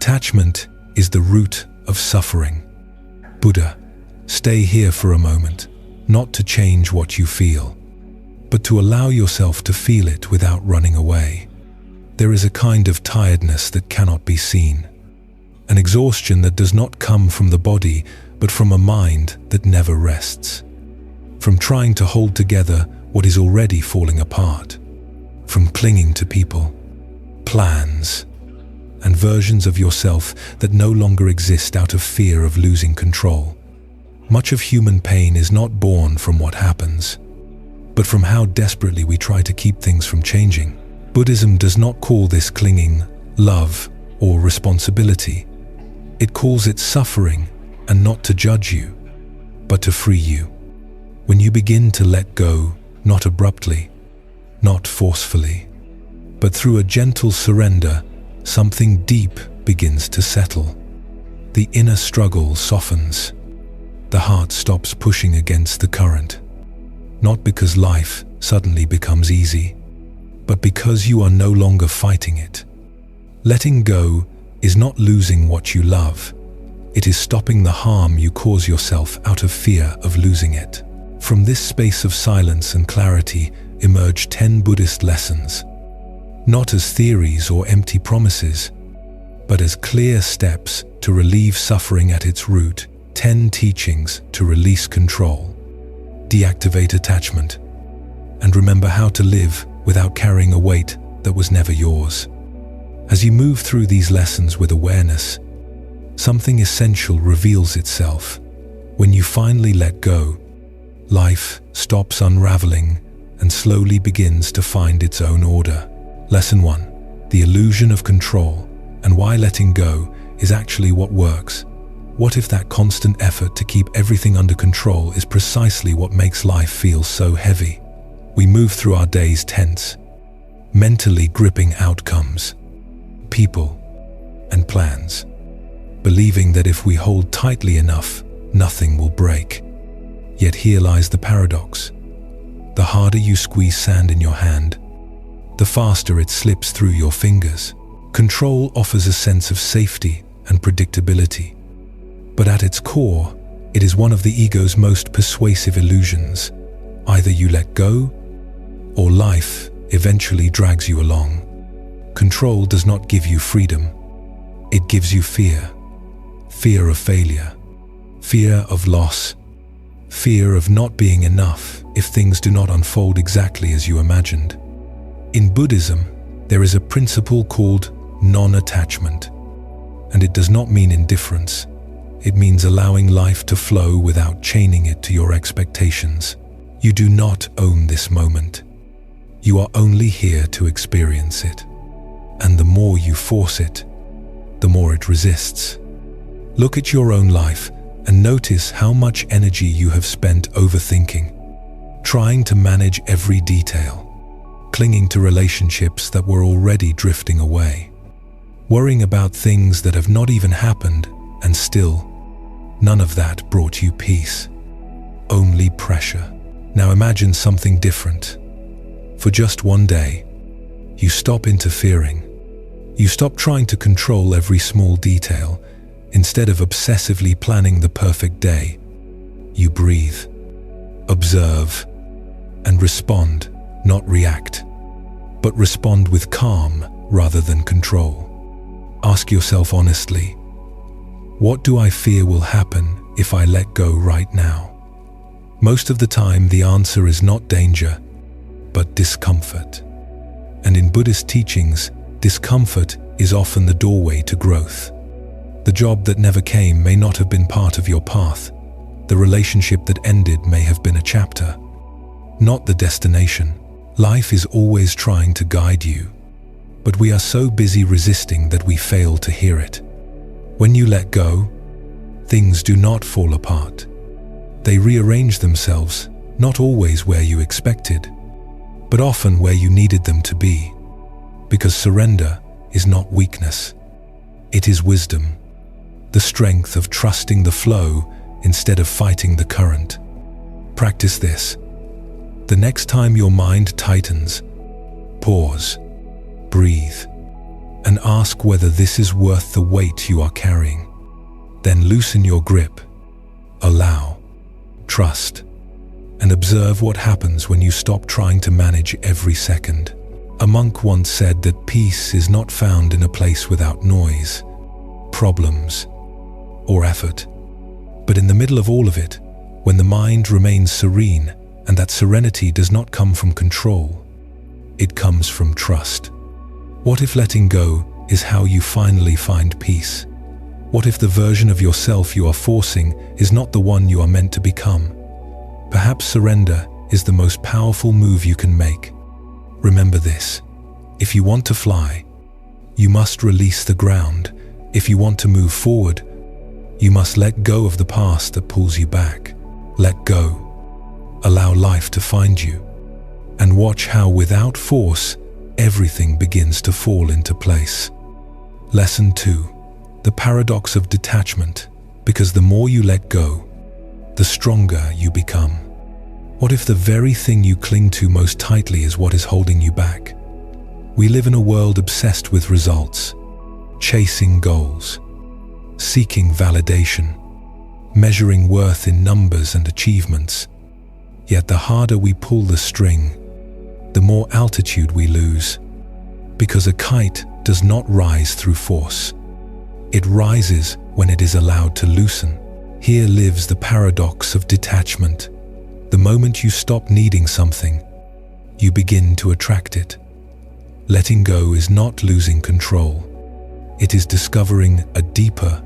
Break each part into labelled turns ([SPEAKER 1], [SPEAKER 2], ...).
[SPEAKER 1] Attachment is the root of suffering. Buddha, stay here for a moment, not to change what you feel, but to allow yourself to feel it without running away. There is a kind of tiredness that cannot be seen, an exhaustion that does not come from the body, but from a mind that never rests. From trying to hold together what is already falling apart. From clinging to people, plans, and versions of yourself that no longer exist out of fear of losing control. Much of human pain is not born from what happens, but from how desperately we try to keep things from changing. Buddhism does not call this clinging, love, or responsibility. It calls it suffering, and not to judge you, but to free you. When you begin to let go, not abruptly, not forcefully, but through a gentle surrender, something deep begins to settle. The inner struggle softens. The heart stops pushing against the current. Not because life suddenly becomes easy, but because you are no longer fighting it. Letting go is not losing what you love. It is stopping the harm you cause yourself out of fear of losing it. From this space of silence and clarity emerge 10 Buddhist lessons, not as theories or empty promises, but as clear steps to relieve suffering at its root, 10 teachings to release control, deactivate attachment, and remember how to live without carrying a weight that was never yours. As you move through these lessons with awareness, something essential reveals itself. When you finally let go, life stops unraveling and slowly begins to find its own order. Lesson 1. The illusion of control and why letting go is actually what works. What if that constant effort to keep everything under control is precisely what makes life feel so heavy? We move through our days tense, mentally gripping outcomes, people, and plans, believing that if we hold tightly enough, nothing will break. Yet here lies the paradox. The harder you squeeze sand in your hand, the faster it slips through your fingers. Control offers a sense of safety and predictability, but at its core, it is one of the ego's most persuasive illusions. Either you let go, or life eventually drags you along. Control does not give you freedom. It gives you fear. Fear of failure, fear of loss, fear of not being enough if things do not unfold exactly as you imagined. In Buddhism, there is a principle called non-attachment, and it does not mean indifference. It means allowing life to flow without chaining it to your expectations. You do not own this moment. You are only here to experience it. And the more you force it, the more it resists. Look at your own life and notice how much energy you have spent overthinking, trying to manage every detail, clinging to relationships that were already drifting away, worrying about things that have not even happened, and still, none of that brought you peace, only pressure. Now imagine something different. For just one day, you stop interfering. You stop trying to control every small detail. Instead of obsessively planning the perfect day, you breathe, observe, and respond, not react, but respond with calm rather than control. Ask yourself honestly, what do I fear will happen if I let go right now? Most of the time, the answer is not danger, but discomfort. And in Buddhist teachings, discomfort is often the doorway to growth. The job that never came may not have been part of your path. The relationship that ended may have been a chapter, not the destination. Life is always trying to guide you, but we are so busy resisting that we fail to hear it. When you let go, things do not fall apart. They rearrange themselves, not always where you expected, but often where you needed them to be. Because surrender is not weakness, it is wisdom. The strength of trusting the flow instead of fighting the current. Practice this. The next time your mind tightens, pause, breathe, and ask whether this is worth the weight you are carrying. Then loosen your grip, allow, trust, and observe what happens when you stop trying to manage every second. A monk once said that peace is not found in a place without noise, problems, or effort, but in the middle of all of it, when the mind remains serene, and that serenity does not come from control, it comes from trust. What if letting go is how you finally find peace? What if the version of yourself you are forcing is not the one you are meant to become? Perhaps surrender is the most powerful move you can make. Remember this: if you want to fly, you must release the ground. If you want to move forward, you must let go of the past that pulls you back. Let go. Allow life to find you. And watch how, without force, everything begins to fall into place. Lesson 2. The paradox of detachment. Because the more you let go, the stronger you become. What if the very thing you cling to most tightly is what is holding you back? We live in a world obsessed with results, chasing goals, seeking validation, measuring worth in numbers and achievements. Yet the harder we pull the string, the more altitude we lose. Because a kite does not rise through force. It rises when it is allowed to loosen. Here lives the paradox of detachment. The moment you stop needing something, you begin to attract it. Letting go is not losing control. It is discovering a deeper,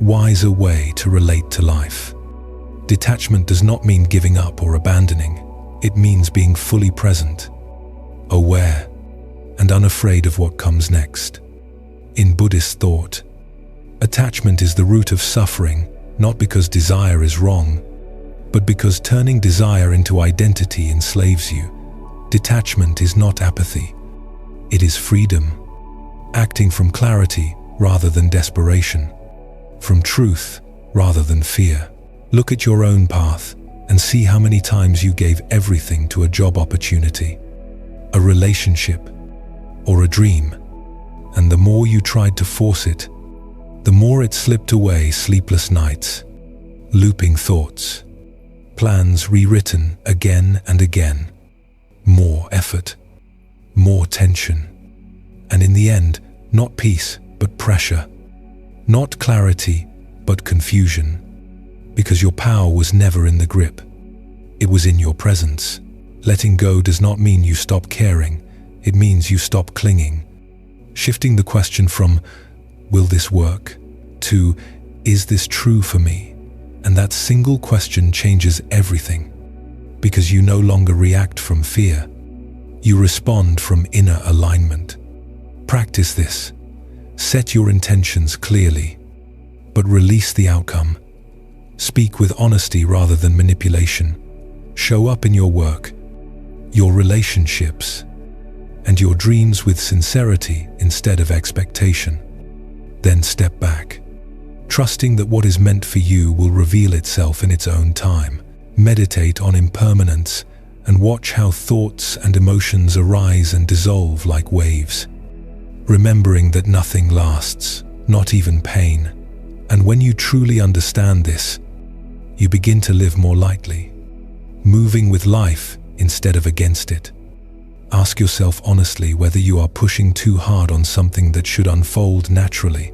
[SPEAKER 1] wiser way to relate to life. Detachment does not mean giving up or abandoning. It means being fully present, aware, and unafraid of what comes next. In Buddhist thought, attachment is the root of suffering, not because desire is wrong, but because turning desire into identity enslaves you. Detachment is not apathy. It is freedom, acting from clarity rather than desperation, from truth rather than fear. Look at your own path and see how many times you gave everything to a job opportunity, a relationship, or a dream, and the more you tried to force it, the more it slipped away. Sleepless nights, looping thoughts, plans rewritten again and again, more effort, more tension, and in the end, not peace but pressure, not clarity but confusion, because your power was never in the grip, it was in your presence. Letting go does not mean you stop caring, it means you stop clinging. Shifting the question from, will this work, to, is this true for me? And that single question changes everything, because you no longer react from fear. You respond from inner alignment. Practice this. Set your intentions clearly, but release the outcome. Speak with honesty rather than manipulation. Show up in your work, your relationships, and your dreams with sincerity instead of expectation. Then step back, trusting that what is meant for you will reveal itself in its own time. Meditate on impermanence and watch how thoughts and emotions arise and dissolve like waves, remembering that nothing lasts, not even pain. And when you truly understand this, you begin to live more lightly, moving with life instead of against it. Ask yourself honestly whether you are pushing too hard on something that should unfold naturally,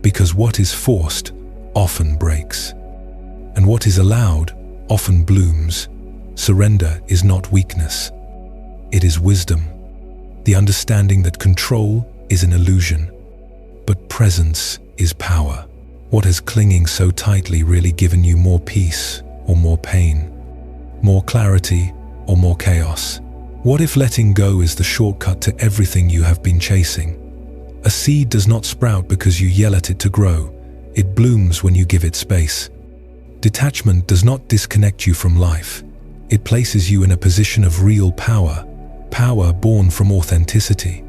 [SPEAKER 1] because what is forced often breaks, and what is allowed often blooms. Surrender is not weakness, it is wisdom, the understanding that control is an illusion, but presence is power. What has clinging so tightly really given you more peace or more pain, more clarity or more chaos? What if letting go is the shortcut to everything you have been chasing? A seed does not sprout because you yell at it to grow. It blooms when you give it space. Detachment does not disconnect you from life. It places you in a position of real power, power born from authenticity,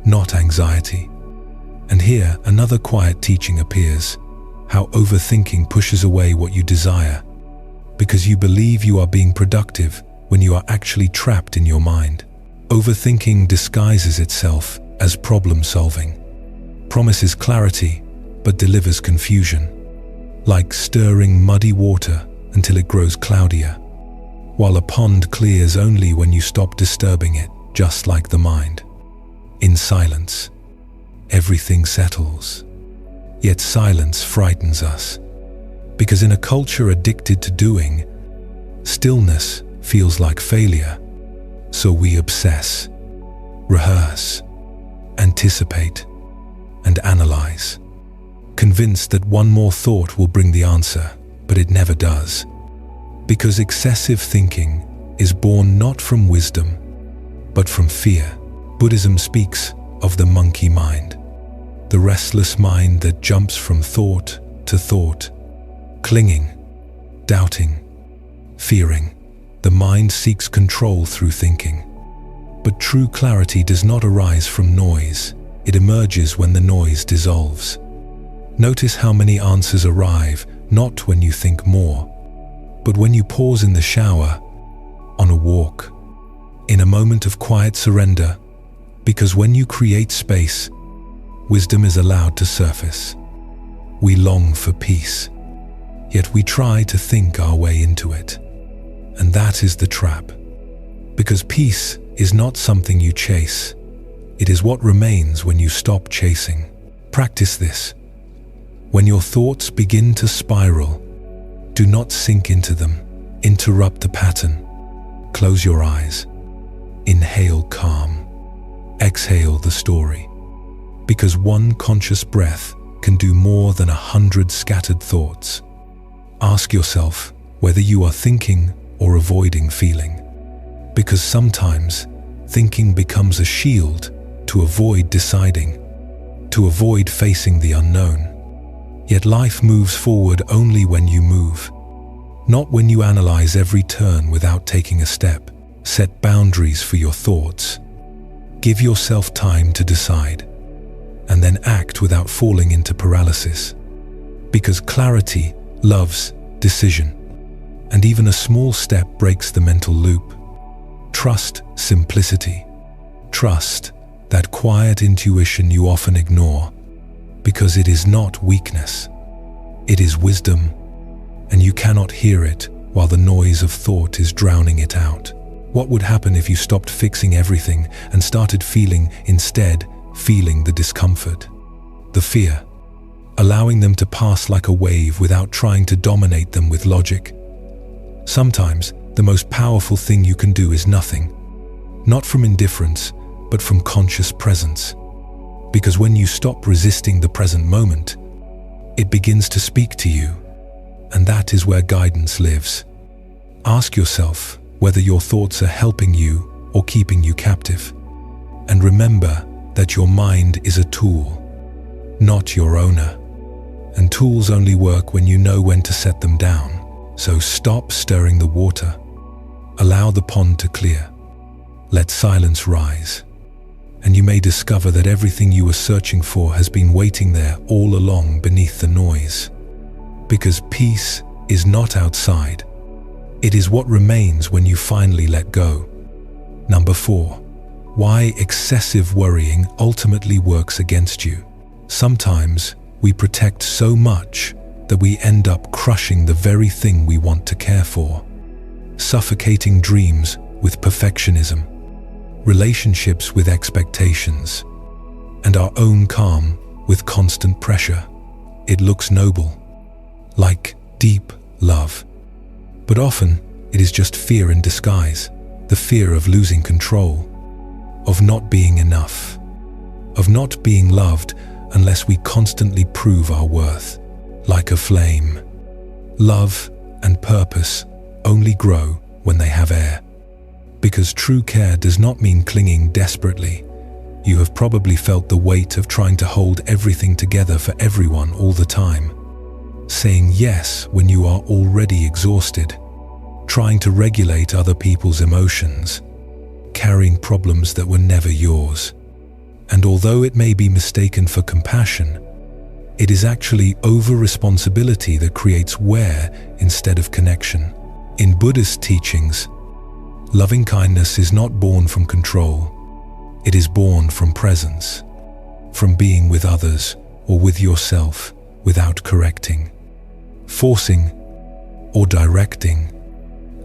[SPEAKER 1] not anxiety. And here, another quiet teaching appears: how overthinking pushes away what you desire, because you believe you are being productive when you are actually trapped in your mind. Overthinking disguises itself as problem solving. Promises clarity, but delivers confusion, like stirring muddy water until it grows cloudier, while a pond clears only when you stop disturbing it, just like the mind. In silence, everything settles. Yet silence frightens us, because in a culture addicted to doing, stillness feels like failure. So we obsess, rehearse, anticipate, and analyze, convinced that one more thought will bring the answer, but it never does. Because excessive thinking is born not from wisdom, but from fear. Buddhism speaks of the monkey mind, the restless mind that jumps from thought to thought, clinging, doubting, fearing. The mind seeks control through thinking. But true clarity does not arise from noise. It emerges when the noise dissolves. Notice how many answers arrive, not when you think more, but when you pause in the shower, on a walk, in a moment of quiet surrender, because when you create space, wisdom is allowed to surface. We long for peace, yet we try to think our way into it. And that is the trap. Because peace is not something you chase. It is what remains when you stop chasing. Practice this. When your thoughts begin to spiral, do not sink into them. Interrupt the pattern. Close your eyes. Inhale calm. Exhale the story. Because one conscious breath can do more than 100 scattered thoughts. Ask yourself whether you are thinking or avoiding feeling. Because sometimes thinking becomes a shield to avoid deciding, to avoid facing the unknown. Yet life moves forward only when you move, not when you analyze every turn without taking a step. Set boundaries for your thoughts. Give yourself time to decide, and then act without falling into paralysis. Because clarity loves decision, and even a small step breaks the mental loop. Trust simplicity. Trust that quiet intuition you often ignore, because it is not weakness. It is wisdom, and you cannot hear it while the noise of thought is drowning it out. What would happen if you stopped fixing everything and started instead feeling the discomfort, the fear, allowing them to pass like a wave without trying to dominate them with logic? Sometimes the most powerful thing you can do is nothing, not from indifference, but from conscious presence. Because when you stop resisting the present moment, it begins to speak to you, and that is where guidance lives. Ask yourself whether your thoughts are helping you or keeping you captive. And remember that your mind is a tool, not your owner. And tools only work when you know when to set them down. So stop stirring the water. Allow the pond to clear. Let silence rise. And you may discover that everything you were searching for has been waiting there all along beneath the noise. Because peace is not outside. It is what remains when you finally let go. Number 4. Why excessive worrying ultimately works against you. Sometimes we protect so much that we end up crushing the very thing we want to care for. Suffocating dreams with perfectionism, relationships with expectations, and our own calm with constant pressure. It looks noble, like deep love. But often, it is just fear in disguise. The fear of losing control, of not being enough, of not being loved unless we constantly prove our worth. Like a flame, love and purpose only grow when they have air. Because true care does not mean clinging desperately. You have probably felt the weight of trying to hold everything together for everyone all the time. Saying yes when you are already exhausted. Trying to regulate other people's emotions. Carrying problems that were never yours. And although it may be mistaken for compassion, it is actually over-responsibility that creates wear instead of connection. In Buddhist teachings, loving kindness is not born from control. It is born from presence, from being with others or with yourself without correcting, forcing, or directing,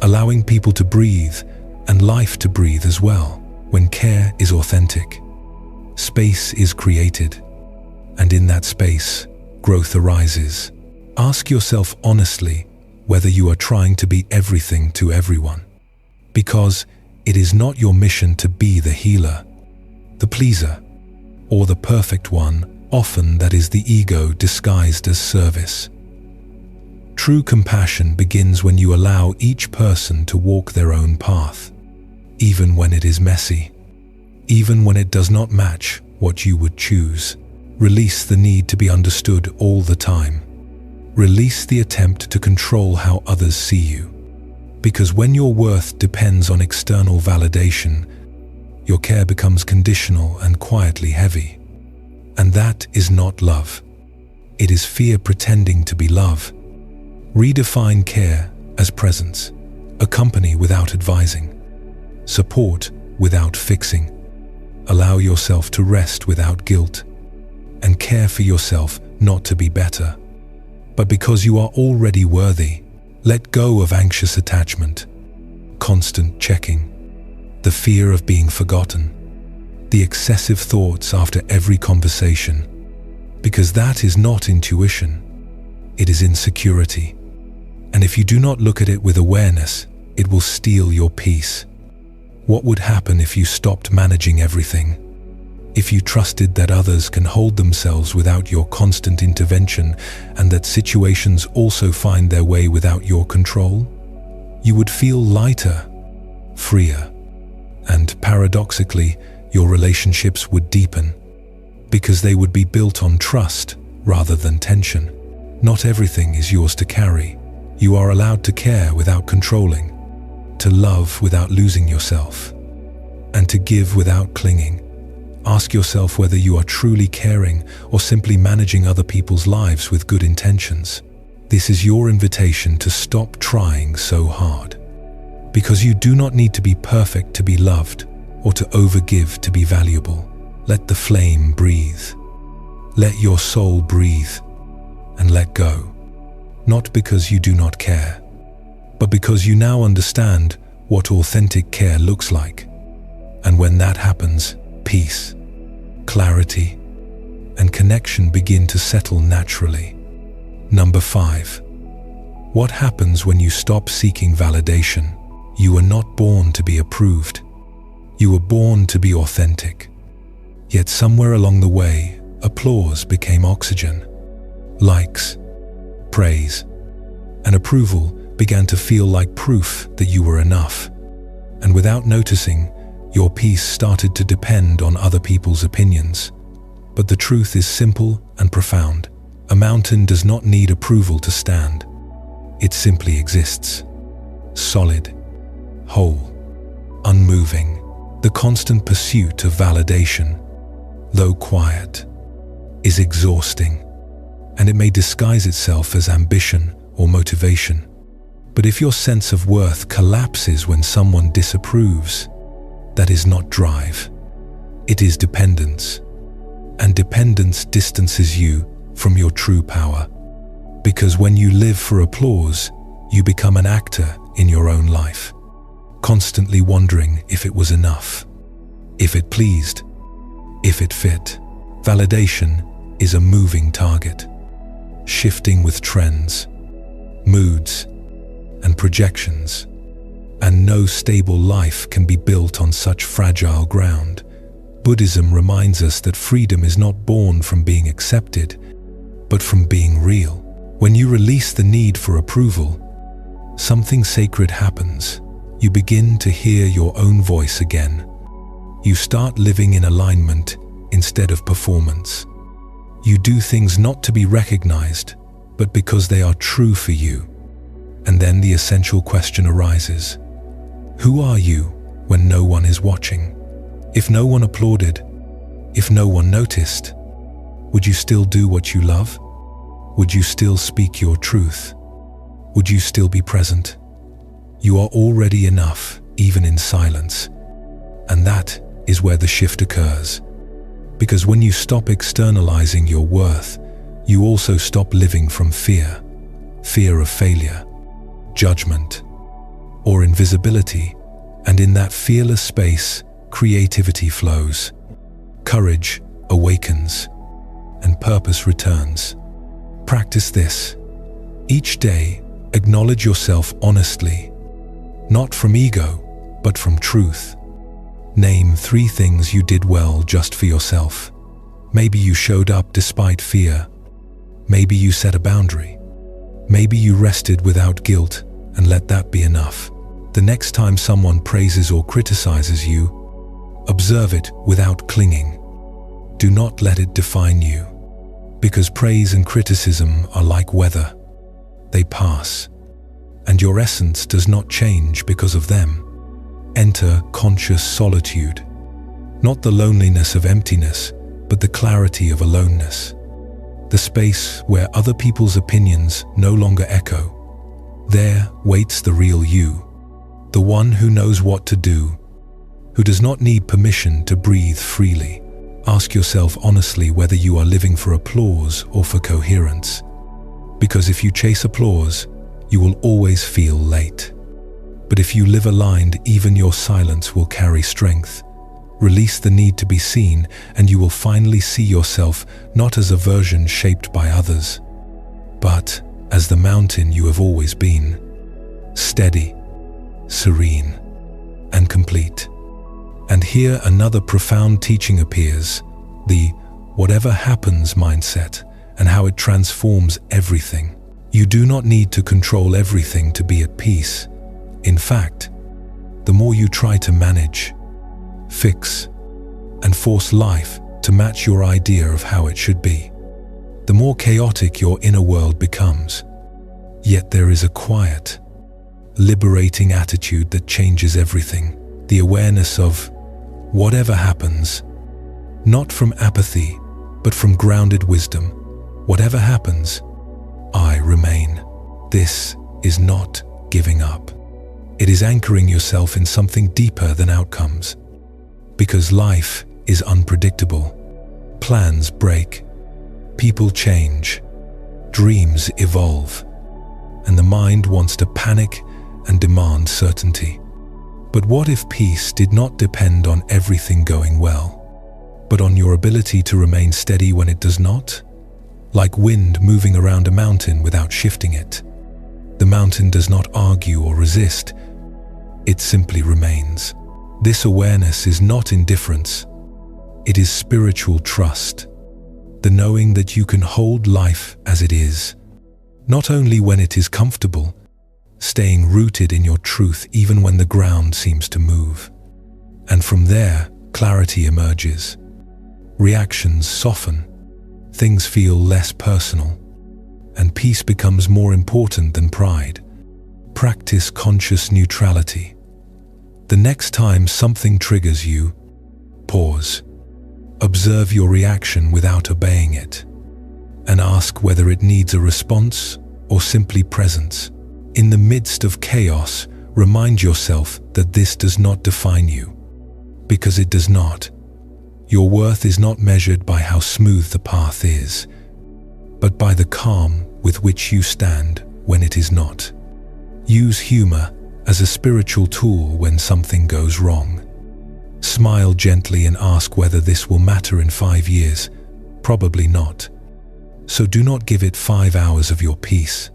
[SPEAKER 1] allowing people to breathe and life to breathe as well. When care is authentic, space is created, and in that space, growth arises. Ask yourself honestly whether you are trying to be everything to everyone, because it is not your mission to be the healer, the pleaser, or the perfect one. Often that is the ego disguised as service. True compassion begins when you allow each person to walk their own path, even when it is messy, even when it does not match what you would choose. Release the need to be understood all the time. Release the attempt to control how others see you. Because when your worth depends on external validation, your care becomes conditional and quietly heavy. And that is not love. It is fear pretending to be love. Redefine care as presence, a company without advising, support without fixing. Allow yourself to rest without guilt, and care for yourself not to be better, but because you are already worthy. Let go of anxious attachment, constant checking, the fear of being forgotten, the excessive thoughts after every conversation, because that is not intuition, it is insecurity. And if you do not look at it with awareness, it will steal your peace. What would happen if you stopped managing everything? If you trusted that others can hold themselves without your constant intervention, and that situations also find their way without your control? You would feel lighter, freer, and paradoxically, your relationships would deepen, because they would be built on trust rather than tension. Not everything is yours to carry. You are allowed to care without controlling, to love without losing yourself, and to give without clinging. Ask yourself whether you are truly caring or simply managing other people's lives with good intentions. This is your invitation to stop trying so hard, because you do not need to be perfect to be loved or to overgive to be valuable. Let the flame breathe. Let your soul breathe and let go. Not because you do not care, but because you now understand what authentic care looks like. And when that happens, peace, clarity, and connection begin to settle naturally. Number 5. What happens when you stop seeking validation? You were not born to be approved. You were born to be authentic. Yet somewhere along the way, applause became oxygen. Likes, praise, and approval began to feel like proof that you were enough. And without noticing, your peace started to depend on other people's opinions. But the truth is simple and profound. A mountain does not need approval to stand. It simply exists. Solid, whole, unmoving. The constant pursuit of validation, though quiet, is exhausting, and it may disguise itself as ambition or motivation. But if your sense of worth collapses when someone disapproves, that is not drive. It is dependence. And dependence distances you from your true power. Because when you live for applause, you become an actor in your own life, constantly wondering if it was enough, if it pleased, if it fit. Validation is a moving target, shifting with trends, moods, and projections. And no stable life can be built on such fragile ground. Buddhism reminds us that freedom is not born from being accepted, but from being real. When you release the need for approval, something sacred happens. You begin to hear your own voice again. You start living in alignment instead of performance. You do things not to be recognized, but because they are true for you. And then the essential question arises: who are you when no one is watching? If no one applauded, if no one noticed, would you still do what you love? Would you still speak your truth? Would you still be present? You are already enough, even in silence. And that is where the shift occurs. Because when you stop externalizing your worth, you also stop living from fear. Fear of failure, judgment, or invisibility, and in that fearless space, creativity flows, courage awakens, and purpose returns. Practice this. Each day, acknowledge yourself honestly, not from ego, but from truth. Name 3 things you did well just for yourself. Maybe you showed up despite fear. Maybe you set a boundary. Maybe you rested without guilt, and let that be enough. The next time someone praises or criticizes you, observe it without clinging. Do not let it define you. Because praise and criticism are like weather. They pass, and your essence does not change because of them. Enter conscious solitude. Not the loneliness of emptiness, but the clarity of aloneness. The space where other people's opinions no longer echo. There waits the real you, the one who knows what to do, who does not need permission to breathe freely. Ask yourself honestly whether you are living for applause or for coherence. Because if you chase applause, you will always feel late. But if you live aligned, even your silence will carry strength. Release the need to be seen, and you will finally see yourself not as a version shaped by others, but as the mountain you have always been. Steady, serene, and complete. And here another profound teaching appears, the whatever happens mindset, and how it transforms everything. You do not need to control everything to be at peace. In fact, the more you try to manage, fix, and force life to match your idea of how it should be, the more chaotic your inner world becomes. Yet there is a quiet, liberating attitude that changes everything. The awareness of whatever happens, not from apathy, but from grounded wisdom. Whatever happens, I remain. This is not giving up. It is anchoring yourself in something deeper than outcomes. Because life is unpredictable. Plans break. People change. Dreams evolve. And the mind wants to panic and demand certainty. But what if peace did not depend on everything going well, but on your ability to remain steady when it does not? Like wind moving around a mountain without shifting it. The mountain does not argue or resist. It simply remains. This awareness is not indifference. It is spiritual trust. The knowing that you can hold life as it is, not only when it is comfortable, staying rooted in your truth even when the ground seems to move. And from there, clarity emerges. Reactions soften. Things feel less personal. And peace becomes more important than pride. Practice conscious neutrality. The next time something triggers you, pause. Observe your reaction without obeying it, and ask whether it needs a response or simply presence. In the midst of chaos, remind yourself that this does not define you, because it does not. Your worth is not measured by how smooth the path is, but by the calm with which you stand when it is not. Use humor as a spiritual tool when something goes wrong. Smile gently and ask whether this will matter in 5 years. Probably not. So do not give it 5 hours of your peace.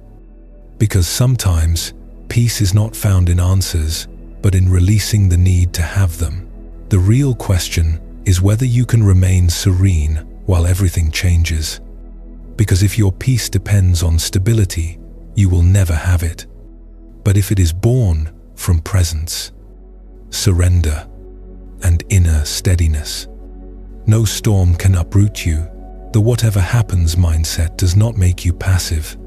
[SPEAKER 1] Because sometimes, peace is not found in answers, but in releasing the need to have them. The real question is whether you can remain serene while everything changes. Because if your peace depends on stability, you will never have it. But if it is born from presence, surrender, and inner steadiness, no storm can uproot you. The whatever happens mindset does not make you passive.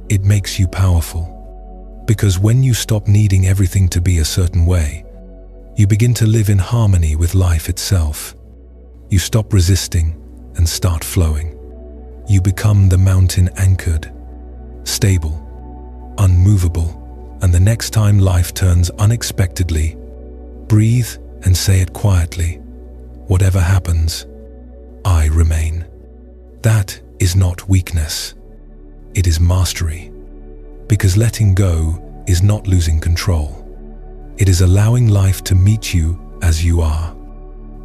[SPEAKER 1] It makes you powerful. Because when you stop needing everything to be a certain way, you begin to live in harmony with life itself. You stop resisting and start flowing. You become the mountain anchored, stable, unmovable, and the next time life turns unexpectedly, breathe and say it quietly, Whatever happens, I remain. That is not weakness. It is mastery. Because letting go is not losing control. It is allowing life to meet you as you are.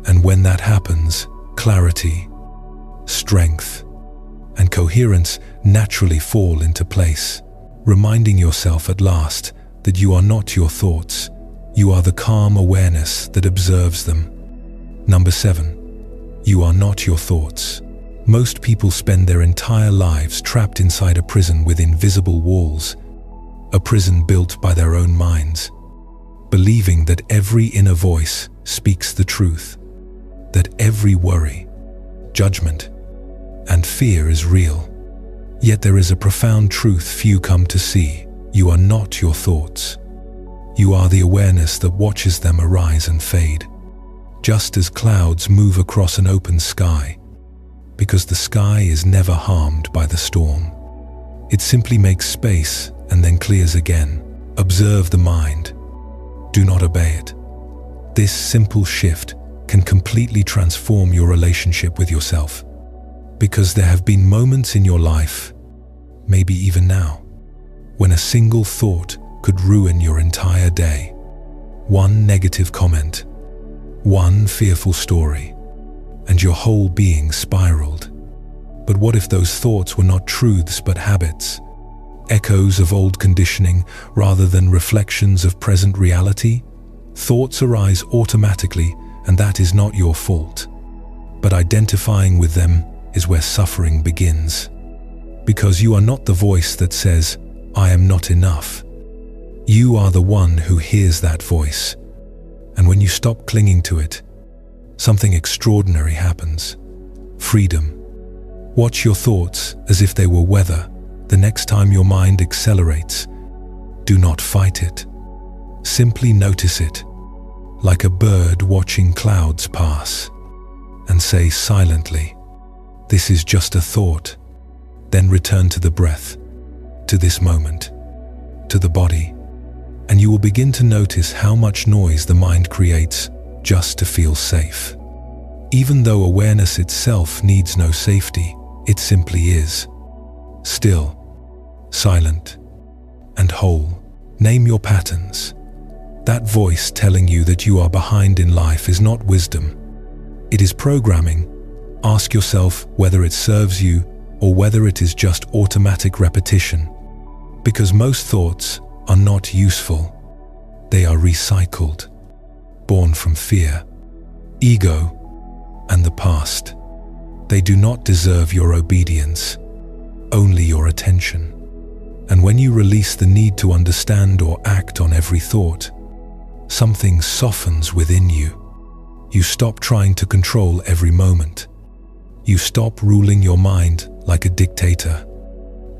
[SPEAKER 1] And when that happens, clarity, strength, and coherence naturally fall into place, reminding yourself at last that you are not your thoughts, you are the calm awareness that observes them. Number 7. You are not your thoughts. Most people spend their entire lives trapped inside a prison with invisible walls, a prison built by their own minds, believing that every inner voice speaks the truth, that every worry, judgment, and fear is real. Yet there is a profound truth few come to see. You are not your thoughts. You are the awareness that watches them arise and fade, just as clouds move across an open sky, because the sky is never harmed by the storm. It simply makes space and then clears again. Observe the mind. Do not obey it. This simple shift can completely transform your relationship with yourself, because there have been moments in your life, maybe even now, when a single thought could ruin your entire day. One negative comment, one fearful story, and your whole being spiraled. But what if those thoughts were not truths but habits, echoes of old conditioning rather than reflections of present reality? Thoughts arise automatically, and that is not your fault. But identifying with them is where suffering begins. Because you are not the voice that says, "I am not enough." You are the one who hears that voice. And when you stop clinging to it, something extraordinary happens. Freedom. Watch your thoughts as if they were weather. The next time your mind accelerates, do not fight it. Simply notice it, like a bird watching clouds pass, and say silently, "This is just a thought." Then return to the breath, to this moment, to the body, and you will begin to notice how much noise the mind creates just to feel safe. Even though awareness itself needs no safety, it simply is. Still, silent, and whole. Name your patterns. That voice telling you that you are behind in life is not wisdom. It is programming. Ask yourself whether it serves you or whether it is just automatic repetition. Because most thoughts are not useful. They are recycled, born from fear, ego, and the past. They do not deserve your obedience, only your attention. And when you release the need to understand or act on every thought, something softens within you. You stop trying to control every moment. You stop ruling your mind like a dictator.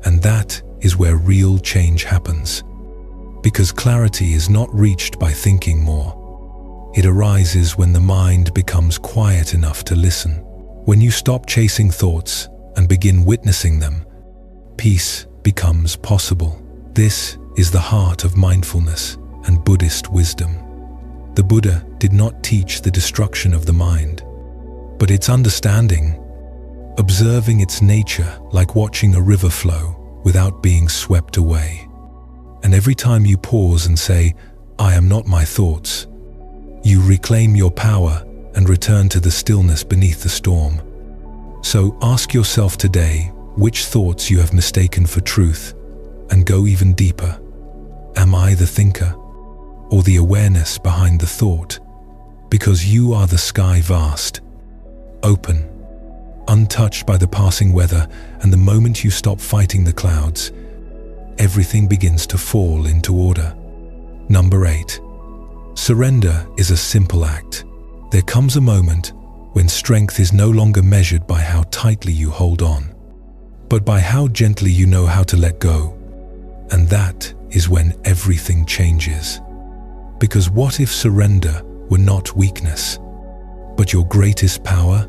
[SPEAKER 1] And that is where real change happens. Because clarity is not reached by thinking more. It arises when the mind becomes quiet enough to listen. When you stop chasing thoughts and begin witnessing them, peace becomes possible. This is the heart of mindfulness and Buddhist wisdom. The Buddha did not teach the destruction of the mind, but its understanding, observing its nature like watching a river flow without being swept away. And every time you pause and say, "I am not my thoughts," you reclaim your power and return to the stillness beneath the storm. So ask yourself today which thoughts you have mistaken for truth, and go even deeper. Am I the thinker, or the awareness behind the thought? Because you are the sky vast, open, untouched by the passing weather, and the moment you stop fighting the clouds, everything begins to fall into order. Number 8. Surrender is a simple act. There comes a moment when strength is no longer measured by how tightly you hold on, but by how gently you know how to let go. And that is when everything changes. Because what if surrender were not weakness, but your greatest power?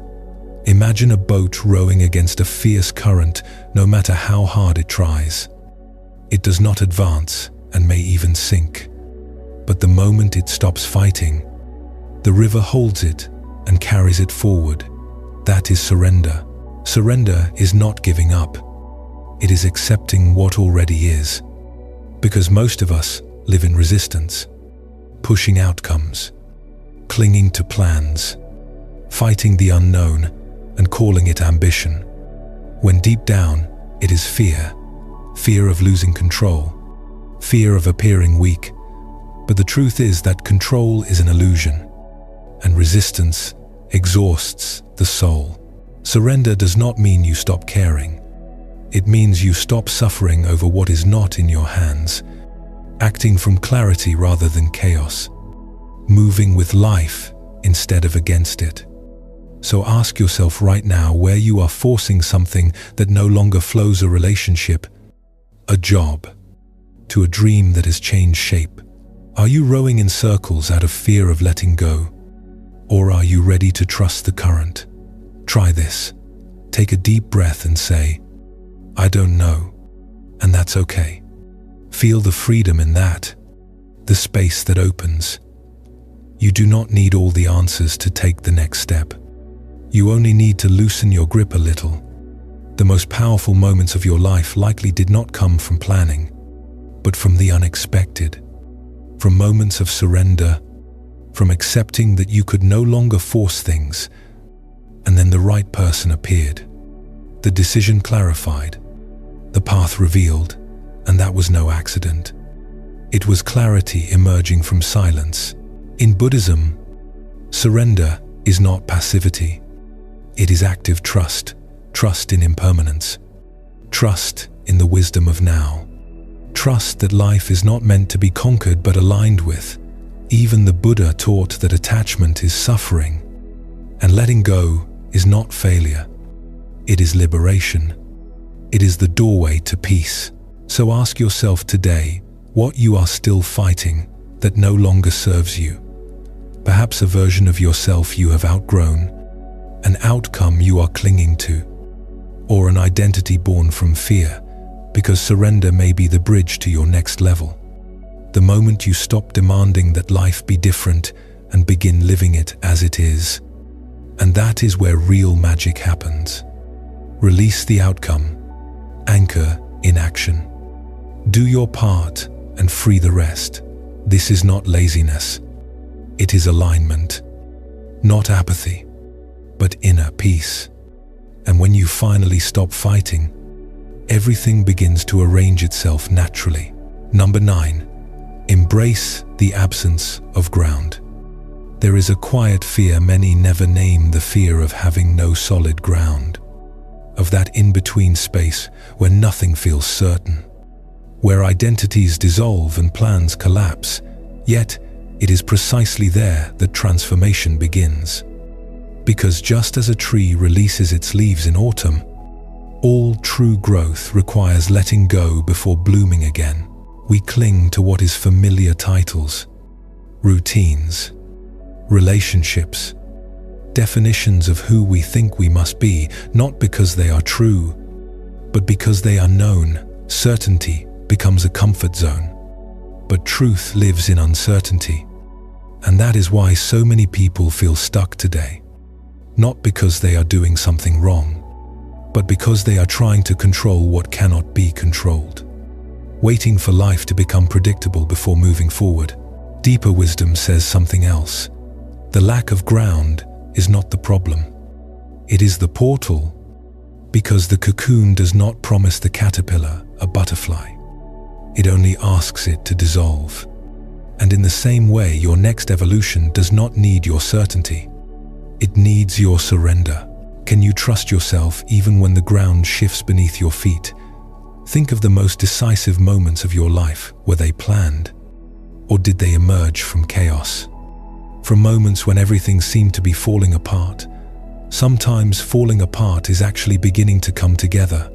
[SPEAKER 1] Imagine a boat rowing against a fierce current, no matter how hard it tries. It does not advance and may even sink. But the moment it stops fighting, the river holds it and carries it forward. That is surrender. Surrender is not giving up. It is accepting what already is. Because most of us live in resistance, pushing outcomes, clinging to plans, fighting the unknown and calling it ambition, when deep down it is fear. Fear of losing control, fear of appearing weak. But the truth is that control is an illusion, and resistance exhausts the soul. Surrender does not mean you stop caring. It means you stop suffering over what is not in your hands, acting from clarity rather than chaos, moving with life instead of against it. So ask yourself right now where you are forcing something that no longer flows, a relationship, a job, to a dream that has changed shape. Are you rowing in circles out of fear of letting go? Or are you ready to trust the current? Try this. Take a deep breath and say, I don't know, and that's okay. Feel the freedom in that, the space that opens. You do not need all the answers to take the next step. You only need to loosen your grip a little. The most powerful moments of your life likely did not come from planning, but from the unexpected, from moments of surrender, from accepting that you could no longer force things, and then the right person appeared. The decision clarified, the path revealed, and that was no accident. It was clarity emerging from silence. In Buddhism, surrender is not passivity. It is active trust, trust in impermanence, trust in the wisdom of now, trust that life is not meant to be conquered but aligned with. Even the Buddha taught that attachment is suffering, and letting go is not failure. It is liberation. It is the doorway to peace. So ask yourself today what you are still fighting that no longer serves you. Perhaps a version of yourself you have outgrown, an outcome you are clinging to, or an identity born from fear, because surrender may be the bridge to your next level. The moment you stop demanding that life be different and begin living it as it is. And that is where real magic happens. Release the outcome. Anchor in action. Do your part and free the rest. This is not laziness. It is alignment. Not apathy, but inner peace. And when you finally stop fighting, everything begins to arrange itself naturally. Number 9. Embrace the absence of ground. There is a quiet fear many never name, the fear of having no solid ground, of that in-between space where nothing feels certain, where identities dissolve and plans collapse. Yet, it is precisely there that transformation begins. Because just as a tree releases its leaves in autumn, all true growth requires letting go before blooming again. We cling to what is familiar: titles, routines, relationships, definitions of who we think we must be, not because they are true, but because they are known. Certainty becomes a comfort zone, but truth lives in uncertainty. And that is why so many people feel stuck today. Not because they are doing something wrong, but because they are trying to control what cannot be controlled, waiting for life to become predictable before moving forward. Deeper wisdom says something else. The lack of ground is not the problem. It is the portal, because the cocoon does not promise the caterpillar a butterfly. It only asks it to dissolve. And in the same way, your next evolution does not need your certainty. It needs your surrender. Can you trust yourself even when the ground shifts beneath your feet? Think of the most decisive moments of your life. Were they planned? Or did they emerge from chaos? From moments when everything seemed to be falling apart. Sometimes falling apart is actually beginning to come together,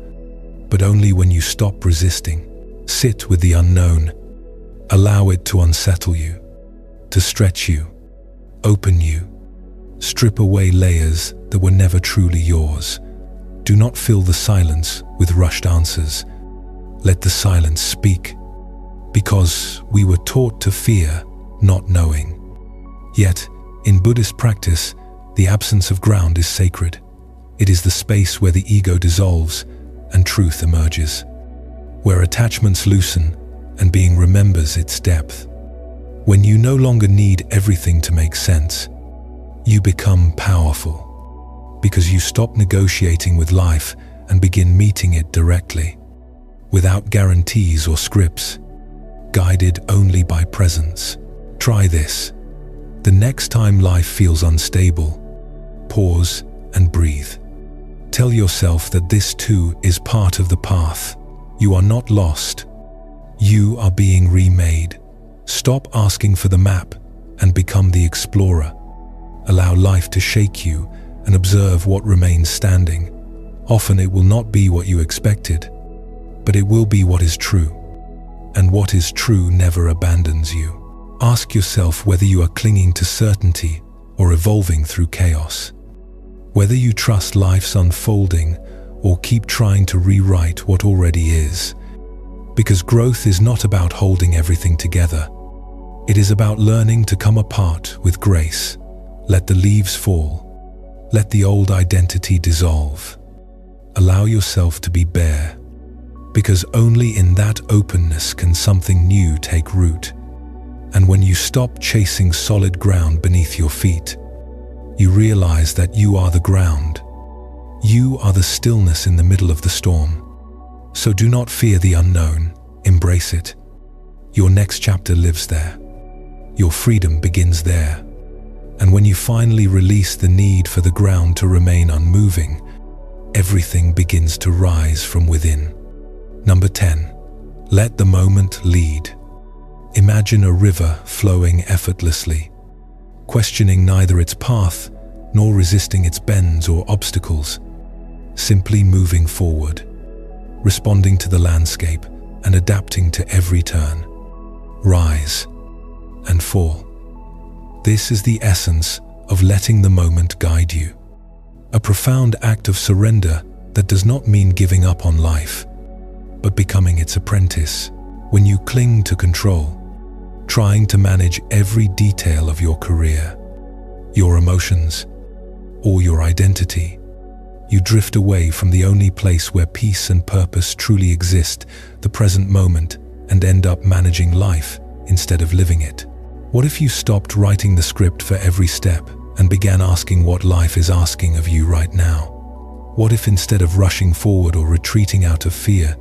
[SPEAKER 1] but only when you stop resisting. Sit with the unknown. Allow it to unsettle you, to stretch you, open you. Strip away layers that were never truly yours. Do not fill the silence with rushed answers. Let the silence speak, because we were taught to fear not knowing. Yet, in Buddhist practice, The absence of ground is sacred. It is the space where the ego dissolves and truth emerges, where attachments loosen and being remembers its depth. When you no longer need everything to make sense, you become powerful, because you stop negotiating with life and begin meeting it directly, without guarantees or scripts, guided only by presence. Try this. The next time life feels unstable, pause and breathe. Tell yourself that this too is part of the path. You are not lost. You are being remade. Stop asking for the map and become the explorer. Allow life to shake you and observe what remains standing. Often it will not be what you expected, but it will be what is true. And what is true never abandons you. Ask yourself whether you are clinging to certainty or evolving through chaos. Whether you trust life's unfolding or keep trying to rewrite what already is. Because growth is not about holding everything together. It is about learning to come apart with grace. Let the leaves fall. Let the old identity dissolve. Allow yourself to be bare. Because only in that openness can something new take root. And when you stop chasing solid ground beneath your feet, you realize that you are the ground. You are the stillness in the middle of the storm. So do not fear the unknown, embrace it. Your next chapter lives there. Your freedom begins there. And when you finally release the need for the ground to remain unmoving, everything begins to rise from within. Number 10. Let the moment lead. Imagine a river flowing effortlessly, questioning neither its path nor resisting its bends or obstacles, simply moving forward, responding to the landscape and adapting to every turn. Rise and fall. This is the essence of letting the moment guide you. A profound act of surrender that does not mean giving up on life, but becoming its apprentice. When you cling to control, trying to manage every detail of your career, your emotions, or your identity, you drift away from the only place where peace and purpose truly exist, the present moment, and end up managing life instead of living it. What if you stopped writing the script for every step and began asking what life is asking of you right now? What if instead of rushing forward or retreating out of fear,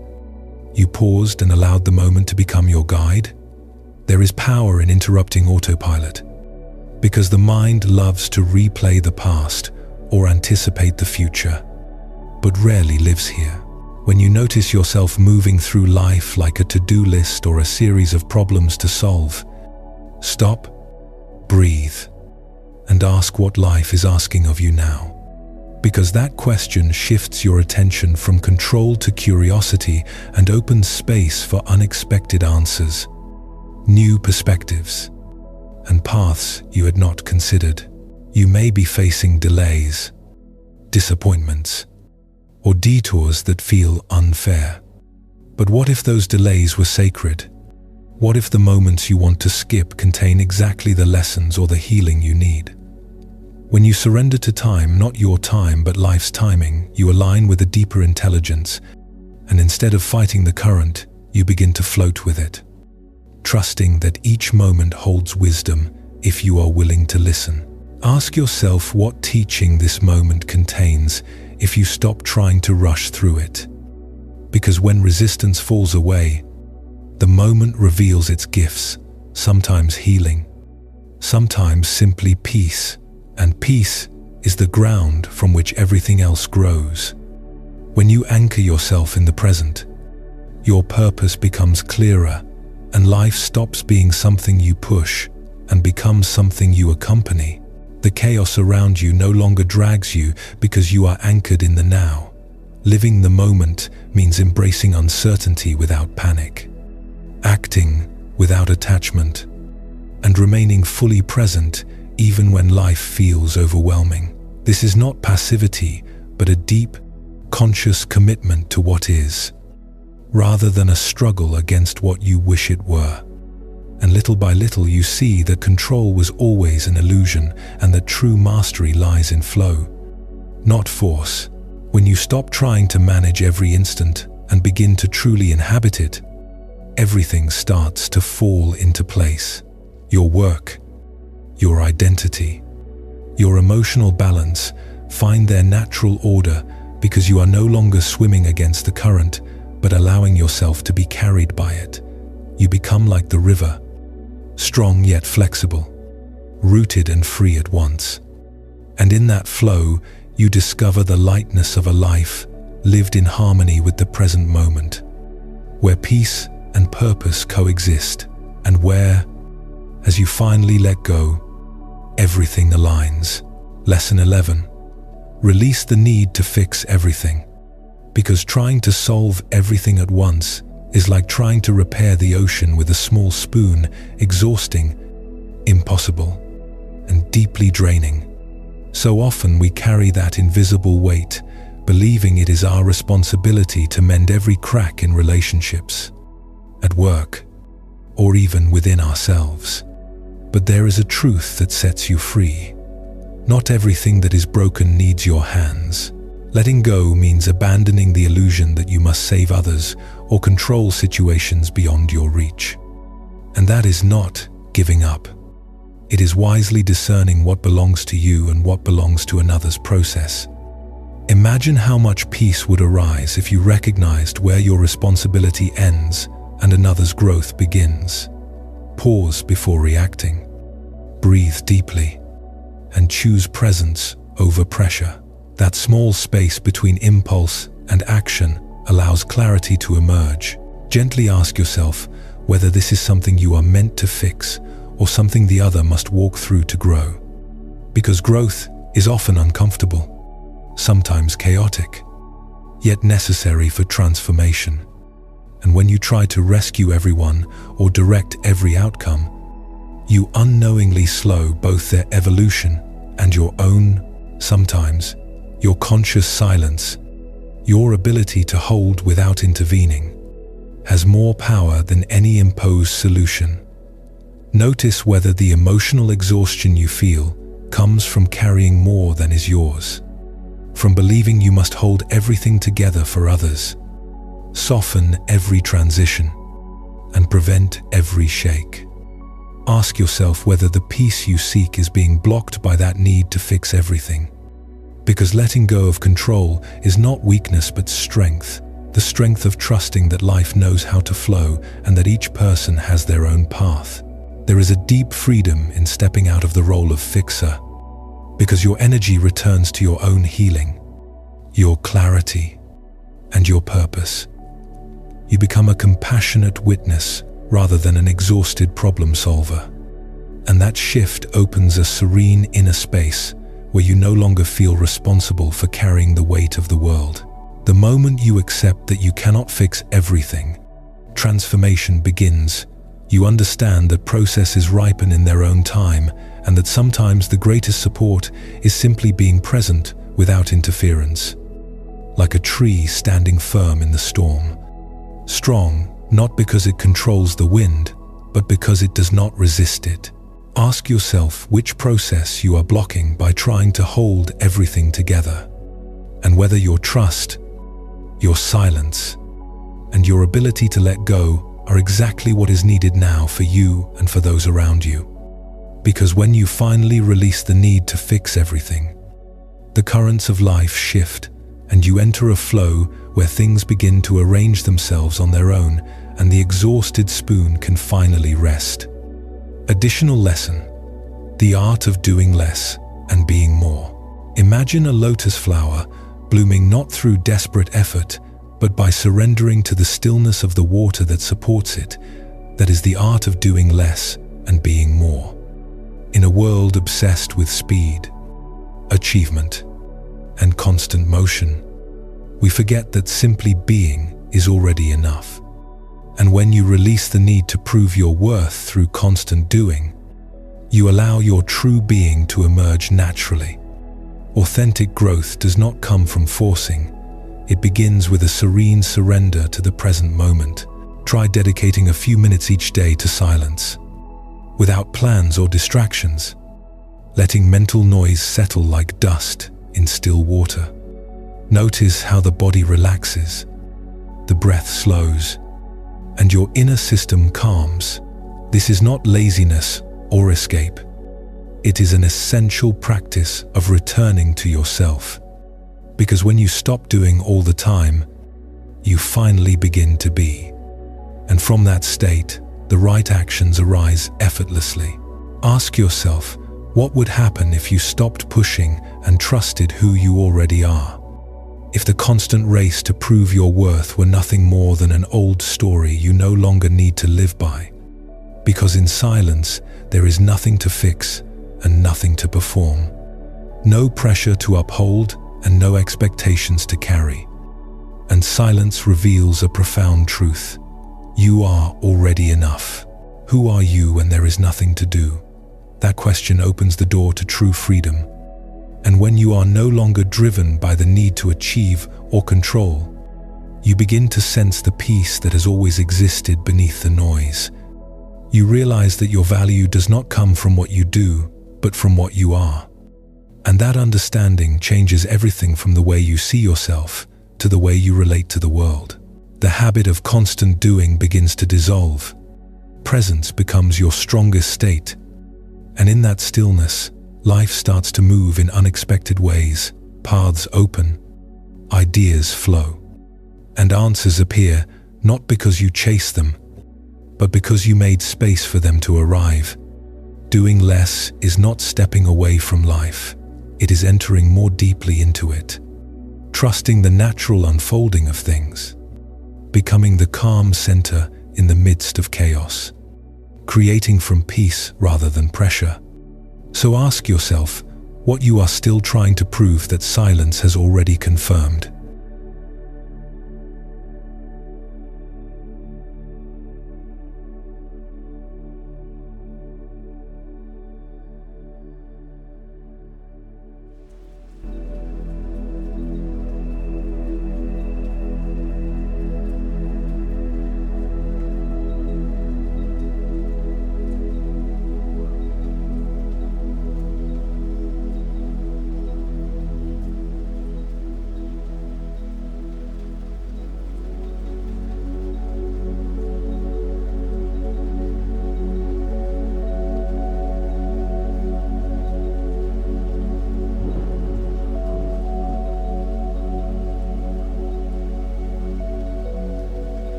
[SPEAKER 1] you paused and allowed the moment to become your guide? There is power in interrupting autopilot, because the mind loves to replay the past or anticipate the future, but rarely lives here. When you notice yourself moving through life like a to-do list or a series of problems to solve, stop, breathe, and ask what life is asking of you now. Because that question shifts your attention from control to curiosity and opens space for unexpected answers, new perspectives, and paths you had not considered. You may be facing delays, disappointments, or detours that feel unfair. But what if those delays were sacred? What if the moments you want to skip contain exactly the lessons or the healing you need? When you surrender to time, not your time but life's timing, you align with a deeper intelligence, and instead of fighting the current, you begin to float with it, trusting that each moment holds wisdom if you are willing to listen. Ask yourself what teaching this moment contains if you stop trying to rush through it. Because when resistance falls away, the moment reveals its gifts, sometimes healing, sometimes simply peace. And peace is the ground from which everything else grows. When you anchor yourself in the present, your purpose becomes clearer, and life stops being something you push and becomes something you accompany. The chaos around you no longer drags you because you are anchored in the now. Living the moment means embracing uncertainty without panic, acting without attachment, and remaining fully present even when life feels overwhelming. This is not passivity, but a deep, conscious commitment to what is, rather than a struggle against what you wish it were. And little by little you see that control was always an illusion and that true mastery lies in flow, not force. When you stop trying to manage every instant and begin to truly inhabit it, everything starts to fall into place. Your work, your identity, your emotional balance find their natural order because you are no longer swimming against the current, but allowing yourself to be carried by it. You become like the river, strong yet flexible, rooted and free at once. And in that flow, you discover the lightness of a life lived in harmony with the present moment, where peace and purpose coexist, and where, as you finally let go, everything aligns. Lesson 11. Release the need to fix everything, because trying to solve everything at once is like trying to repair the ocean with a small spoon, exhausting, impossible, and deeply draining. So often we carry that invisible weight, believing it is our responsibility to mend every crack in relationships, at work, or even within ourselves. But there is a truth that sets you free. Not everything that is broken needs your hands. Letting go means abandoning the illusion that you must save others or control situations beyond your reach. And that is not giving up. It is wisely discerning what belongs to you and what belongs to another's process. Imagine how much peace would arise if you recognized where your responsibility ends and another's growth begins. Pause before reacting. Breathe deeply and choose presence over pressure. That small space between impulse and action allows clarity to emerge. Gently ask yourself whether this is something you are meant to fix or something the other must walk through to grow. Because growth is often uncomfortable, sometimes chaotic, yet necessary for transformation. And when you try to rescue everyone or direct every outcome, you unknowingly slow both their evolution and your own, sometimes, your conscious silence. Your ability to hold without intervening has more power than any imposed solution. Notice whether the emotional exhaustion you feel comes from carrying more than is yours, from believing you must hold everything together for others. Soften every transition and prevent every shake. Ask yourself whether the peace you seek is being blocked by that need to fix everything. Because letting go of control is not weakness but strength, the strength of trusting that life knows how to flow and that each person has their own path. There is a deep freedom in stepping out of the role of fixer, because your energy returns to your own healing, your clarity, and your purpose. You become a compassionate witness rather than an exhausted problem solver. And that shift opens a serene inner space where you no longer feel responsible for carrying the weight of the world. The moment you accept that you cannot fix everything, transformation begins. You understand that processes ripen in their own time and that sometimes the greatest support is simply being present without interference. Like a tree standing firm in the storm. Strong, not because it controls the wind, but because it does not resist it. Ask yourself which process you are blocking by trying to hold everything together, and whether your trust, your silence, and your ability to let go are exactly what is needed now for you and for those around you. Because when you finally release the need to fix everything, the currents of life shift and you enter a flow where things begin to arrange themselves on their own and the exhausted spoon can finally rest. Additional lesson: the art of doing less and being more. Imagine a lotus flower blooming not through desperate effort, but by surrendering to the stillness of the water that supports it. That is the art of doing less and being more. In a world obsessed with speed, achievement, and constant motion, we forget that simply being is already enough. And when you release the need to prove your worth through constant doing, you allow your true being to emerge naturally. Authentic growth does not come from forcing. It begins with a serene surrender to the present moment. Try dedicating a few minutes each day to silence, without plans or distractions, letting mental noise settle like dust in still water. Notice how the body relaxes, the breath slows, and your inner system calms. This is not laziness or escape. It is an essential practice of returning to yourself. Because when you stop doing all the time, you finally begin to be. And from that state, the right actions arise effortlessly. Ask yourself, what would happen if you stopped pushing and trusted who you already are? If the constant race to prove your worth were nothing more than an old story you no longer need to live by. Because in silence, there is nothing to fix and nothing to perform. No pressure to uphold and no expectations to carry. And silence reveals a profound truth. You are already enough. Who are you when there is nothing to do? That question opens the door to true freedom. And when you are no longer driven by the need to achieve or control, you begin to sense the peace that has always existed beneath the noise. You realize that your value does not come from what you do, but from what you are. And that understanding changes everything from the way you see yourself to the way you relate to the world. The habit of constant doing begins to dissolve. Presence becomes your strongest state. And in that stillness, life starts to move in unexpected ways. Paths open, ideas flow, and answers appear not because you chase them, but because you made space for them to arrive. Doing less is not stepping away from life. It is entering more deeply into it. Trusting the natural unfolding of things. Becoming the calm center in the midst of chaos. Creating from peace rather than pressure. So ask yourself what you are still trying to prove that silence has already confirmed.